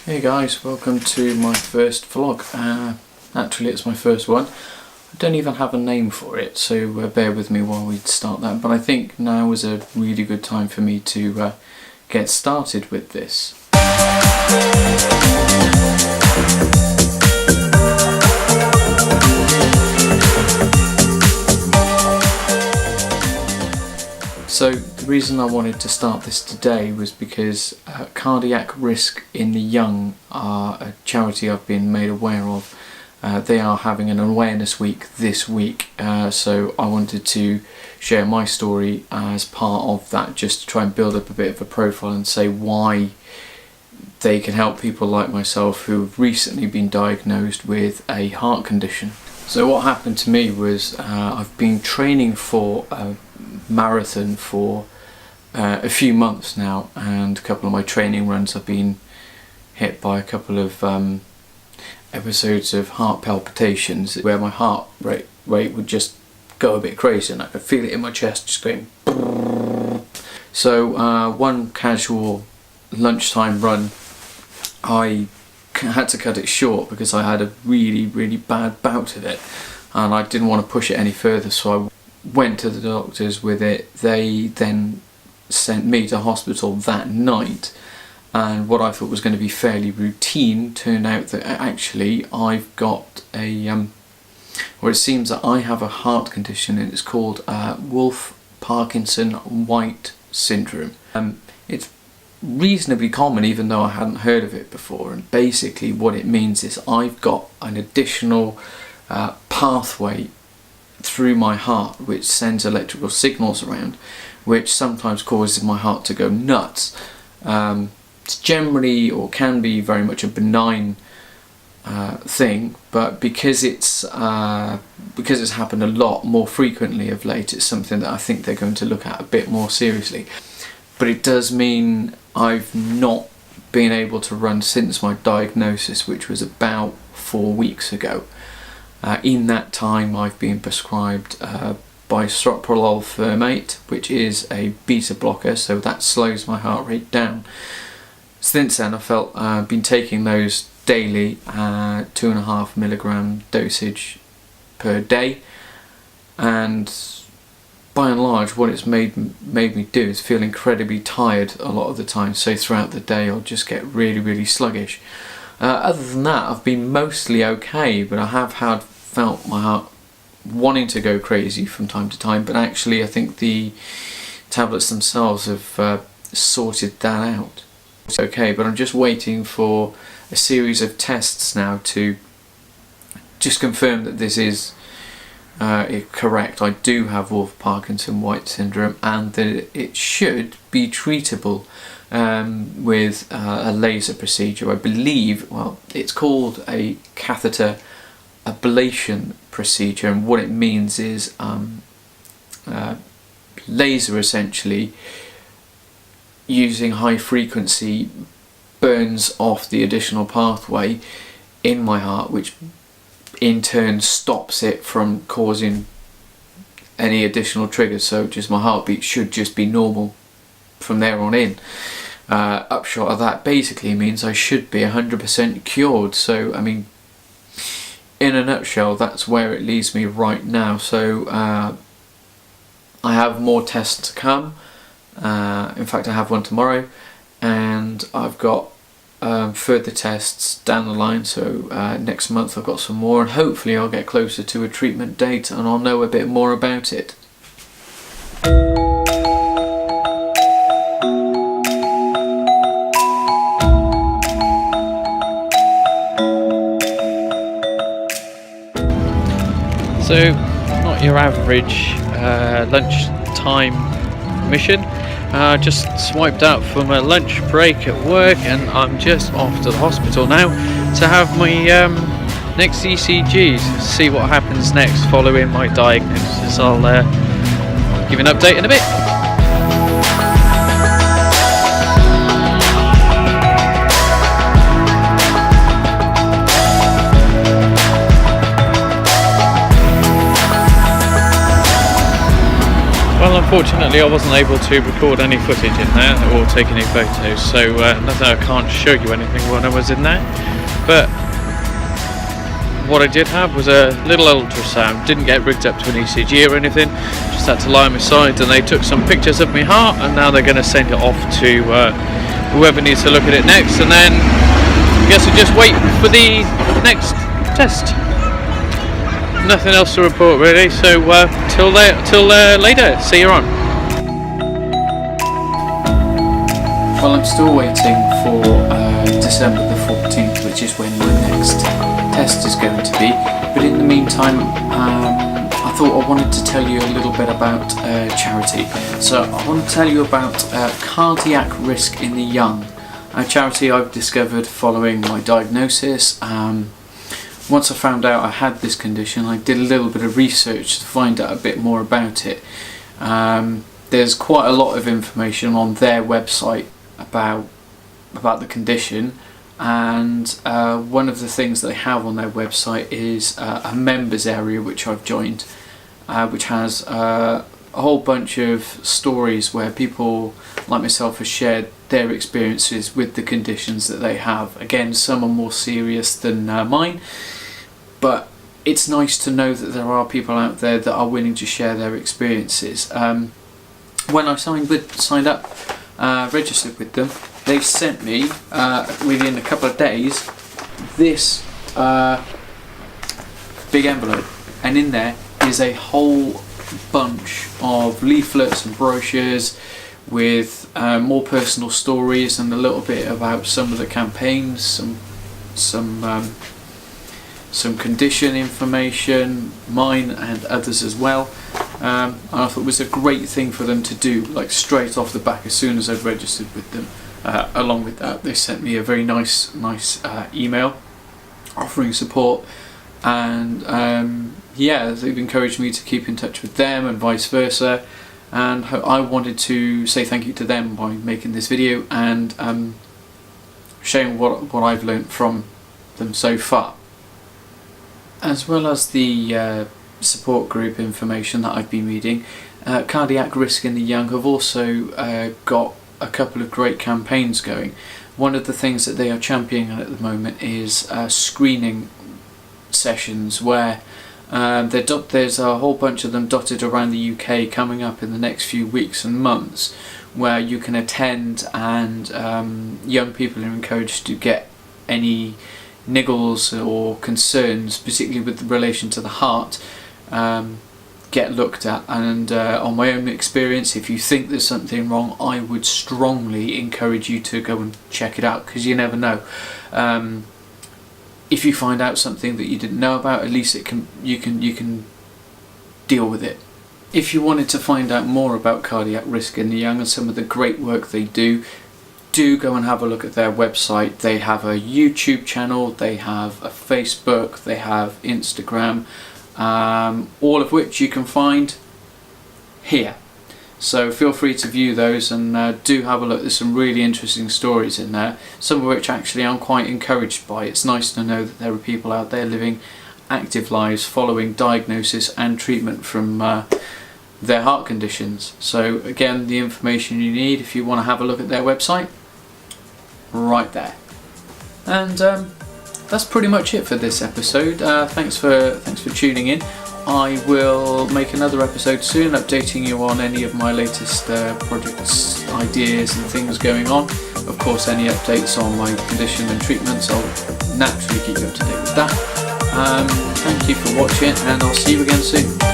Hey guys, welcome to my first vlog. Actually it's my first one. I don't even have a name for it, so bear with me while we start that. But I think now is a really good time for me to get started with this. So the reason I wanted to start this today was because Cardiac Risk in the Young are a charity I've been made aware of. They are having an awareness week this week, so I wanted to share my story as part of that, just to try and build up a bit of a profile and say why they can help people like myself who have recently been diagnosed with a heart condition. So what happened to me was I've been training for a marathon for a few months now, and a couple of my training runs have been hit by a couple of episodes of heart palpitations where my heart rate would just go a bit crazy and I could feel it in my chest just going. So one casual lunchtime run, I had to cut it short because I had a really bad bout of it and I didn't want to push it any further, so I went to the doctors with it. They then sent me to hospital that night, and what I thought was going to be fairly routine turned out that actually I've got a or it seems that I have a heart condition, and it's called Wolff-Parkinson-White syndrome. It's reasonably common, even though I hadn't heard of it before, and basically what it means is I've got an additional pathway through my heart which sends electrical signals around, which sometimes causes my heart to go nuts. It's generally, or can be, very much a benign thing, but because it's happened a lot more frequently of late, it's something that I think they're going to look at a bit more seriously. But it does mean I've not been able to run since my diagnosis, which was about 4 weeks ago. In that time I've been prescribed bisoprolol, which is a beta blocker, so that slows my heart rate down. Since then I've been taking those daily, 2.5 milligram dosage per day, and by and large what it's made me do is feel incredibly tired a lot of the time. So throughout the day I'll just get really sluggish. Other than that I've been mostly okay, but I have felt my heart wanting to go crazy from time to time, but actually I think the tablets themselves have sorted that out. It's okay, but I'm just waiting for a series of tests now to just confirm that this is correct. I do have Wolff-Parkinson-White syndrome, and that it should be treatable with a laser procedure. I believe, well, it's called a catheter ablation procedure, and what it means is laser essentially using high frequency burns off the additional pathway in my heart, which in turn stops it from causing any additional triggers. So just my heartbeat should just be normal from there on in. Upshot of that basically means I should be 100% cured. So I mean, in a nutshell, that's where it leaves me right now. So I have more tests to come. In fact, I have one tomorrow, and I've got further tests down the line. So next month I've got some more, and hopefully I'll get closer to a treatment date and I'll know a bit more about it. So, not your average lunchtime mission. Just swiped out for my lunch break at work, and I'm just off to the hospital now to have my next ECGs, see what happens next following my diagnosis. I'll give you an update in a bit. Well, unfortunately I wasn't able to record any footage in there or take any photos, so nothing, I can't show you anything when I was in there. But what I did have was a little ultrasound. Didn't get rigged up to an ECG or anything, just had to lie on my side, and they took some pictures of my heart, and now they're going to send it off to whoever needs to look at it next, and then I guess I just wait for the next test. Nothing else to report really, so till later, see you on. Well, I'm still waiting for December the 14th, which is when my next test is going to be, but in the meantime I thought I wanted to tell you a little bit about charity. So I want to tell you about cardiac risk in the young, a charity I've discovered following my diagnosis. Once I found out I had this condition, I did a little bit of research to find out a bit more about it. There's quite a lot of information on their website about the condition, and one of the things they have on their website is a members area which I've joined, which has a whole bunch of stories where people like myself have shared their experiences with the conditions that they have. Again, some are more serious than mine, but it's nice to know that there are people out there that are willing to share their experiences. When I signed up, registered with them, they sent me within a couple of days this big envelope, and in there is a whole bunch of leaflets and brochures with more personal stories and a little bit about some of the campaigns, some condition information, mine and others as well. And I thought it was a great thing for them to do, like straight off the back as soon as I'd registered with them. Along with that, they sent me a very nice email offering support, and yeah, they've encouraged me to keep in touch with them and vice versa, and I wanted to say thank you to them by making this video and sharing what I've learnt from them so far, as well as the support group information that I've been reading. Cardiac Risk in the Young have also got a couple of great campaigns going. One of the things that they are championing at the moment is screening sessions where there's a whole bunch of them dotted around the UK coming up in the next few weeks and months, where you can attend, and young people are encouraged to get any niggles or concerns, particularly with relation to the heart, get looked at. And on my own experience, if you think there's something wrong, I would strongly encourage you to go and check it out, because you never know. If you find out something that you didn't know about, at least you can deal with it. If you wanted to find out more about Cardiac Risk in the Young and some of the great work they do go and have a look at their website. They have a YouTube channel, they have a Facebook, they have Instagram, all of which you can find here. So feel free to view those, and do have a look. There's some really interesting stories in there, some of which actually I'm quite encouraged by. It's nice to know that there are people out there living active lives following diagnosis and treatment from their heart conditions. So again, the information you need if you want to have a look at their website, right there. And that's pretty much it for this episode. Thanks for tuning in. I will make another episode soon, updating you on any of my latest projects, ideas and things going on. Of course, any updates on my condition and treatments, I'll naturally keep you up to date with that. Thank you for watching, and I'll see you again soon.